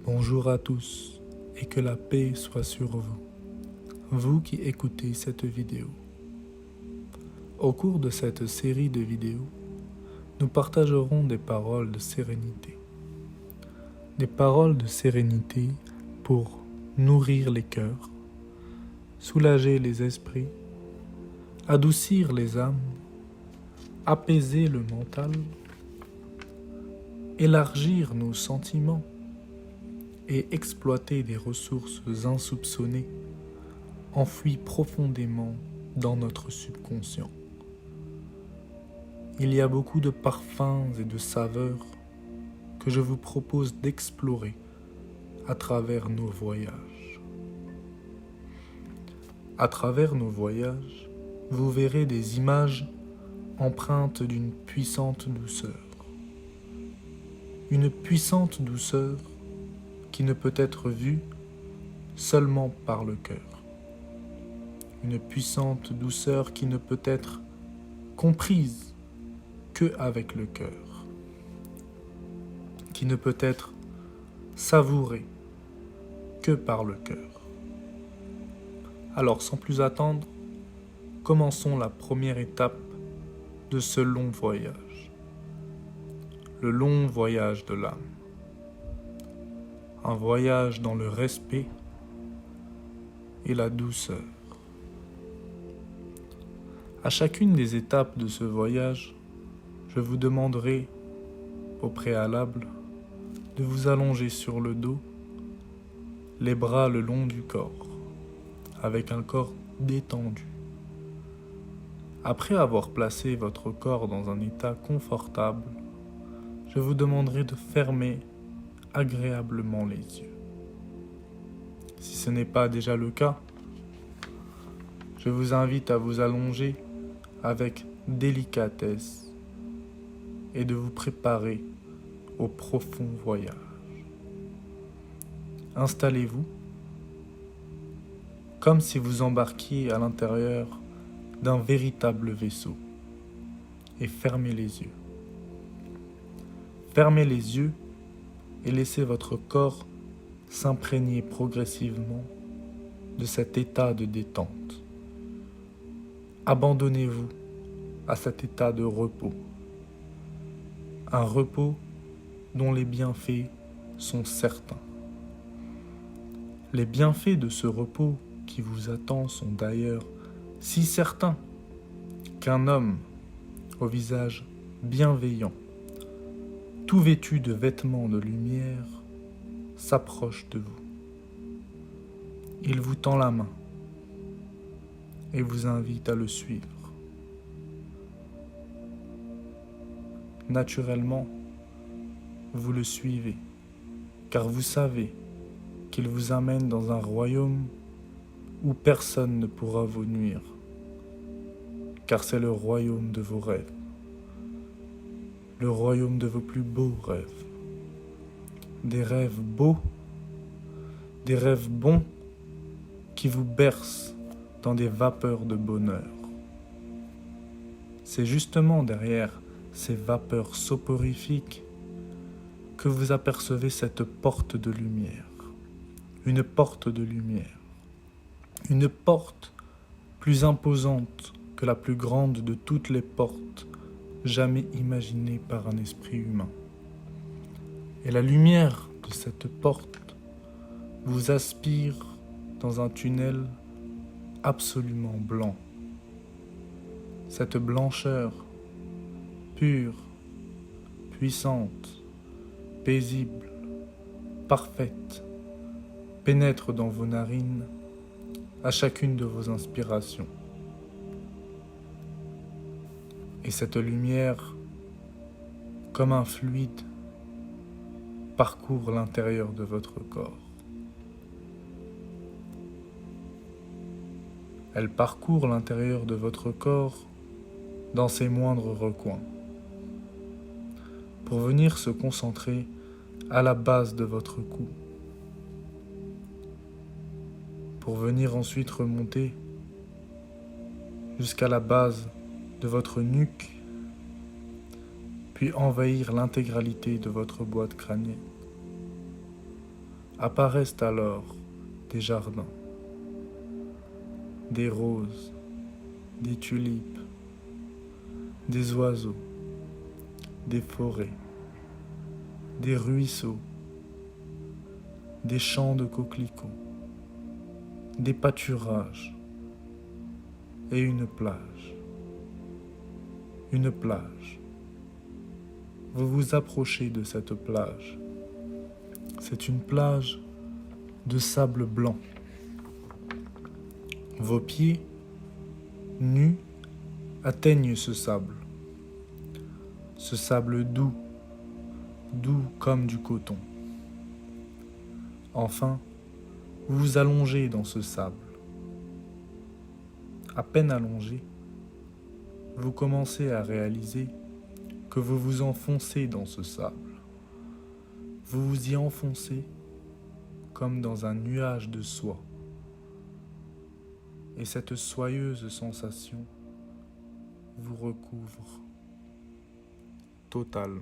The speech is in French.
Bonjour à tous et que la paix soit sur vous, vous qui écoutez cette vidéo. Au cours de cette série de vidéos, nous partagerons des paroles de sérénité. Des paroles de sérénité pour nourrir les cœurs, soulager les esprits, adoucir les âmes, apaiser le mental, élargir nos sentiments et exploiter des ressources insoupçonnées enfouies profondément dans notre subconscient. Il y a beaucoup de parfums et de saveurs que je vous propose d'explorer à travers nos voyages. À travers nos voyages, vous verrez des images empreintes d'une puissante douceur. Une puissante douceur qui ne peut être vue seulement par le cœur. Une puissante douceur qui ne peut être comprise que avec le cœur. Qui ne peut être savourée que par le cœur. Alors sans plus attendre, commençons la première étape de ce long voyage. Le long voyage de l'âme. Un voyage dans le respect et la douceur. À chacune des étapes de ce voyage, je vous demanderai au préalable de vous allonger sur le dos, les bras le long du corps, avec un corps détendu. Après avoir placé votre corps dans un état confortable, je vous demanderai de fermer agréablement les yeux. Si ce n'est pas déjà le cas, je vous invite à vous allonger avec délicatesse et de vous préparer au profond voyage. Installez-vous comme si vous embarquiez à l'intérieur d'un véritable vaisseau et fermez les yeux. Fermez les yeux et laissez votre corps s'imprégner progressivement de cet état de détente. Abandonnez-vous à cet état de repos. Un repos dont les bienfaits sont certains. Les bienfaits de ce repos qui vous attend sont d'ailleurs si certains qu'un homme au visage bienveillant, tout vêtu de vêtements de lumière, s'approche de vous. Il vous tend la main et vous invite à le suivre. Naturellement, vous le suivez, car vous savez qu'il vous amène dans un royaume où personne ne pourra vous nuire, car c'est le royaume de vos rêves, le royaume de vos plus beaux rêves, des rêves beaux, des rêves bons qui vous bercent dans des vapeurs de bonheur. C'est justement derrière ces vapeurs soporifiques que vous apercevez cette porte de lumière, une porte de lumière, une porte plus imposante que la plus grande de toutes les portes jamais imaginées par un esprit humain. Et la lumière de cette porte vous aspire dans un tunnel absolument blanc. Cette blancheur pure, puissante, paisible, parfaite, pénètre dans vos narines à chacune de vos inspirations. Et cette lumière, comme un fluide, parcourt l'intérieur de votre corps. Elle parcourt l'intérieur de votre corps dans ses moindres recoins, pour venir se concentrer à la base de votre cou, pour venir ensuite remonter jusqu'à la base de votre nuque, puis envahir l'intégralité de votre boîte crânienne. Apparaissent alors des jardins, des roses, des tulipes, des oiseaux, des forêts, des ruisseaux, des champs de coquelicots, des pâturages et une plage. Une plage. Vous vous approchez de cette plage. C'est une plage de sable blanc. Vos pieds, nus, atteignent ce sable doux, doux comme du coton. Enfin, vous vous allongez dans ce sable. À peine allongé, vous commencez à réaliser que vous vous enfoncez dans ce sable. Vous vous y enfoncez comme dans un nuage de soie. Et cette soyeuse sensation vous recouvre totalement.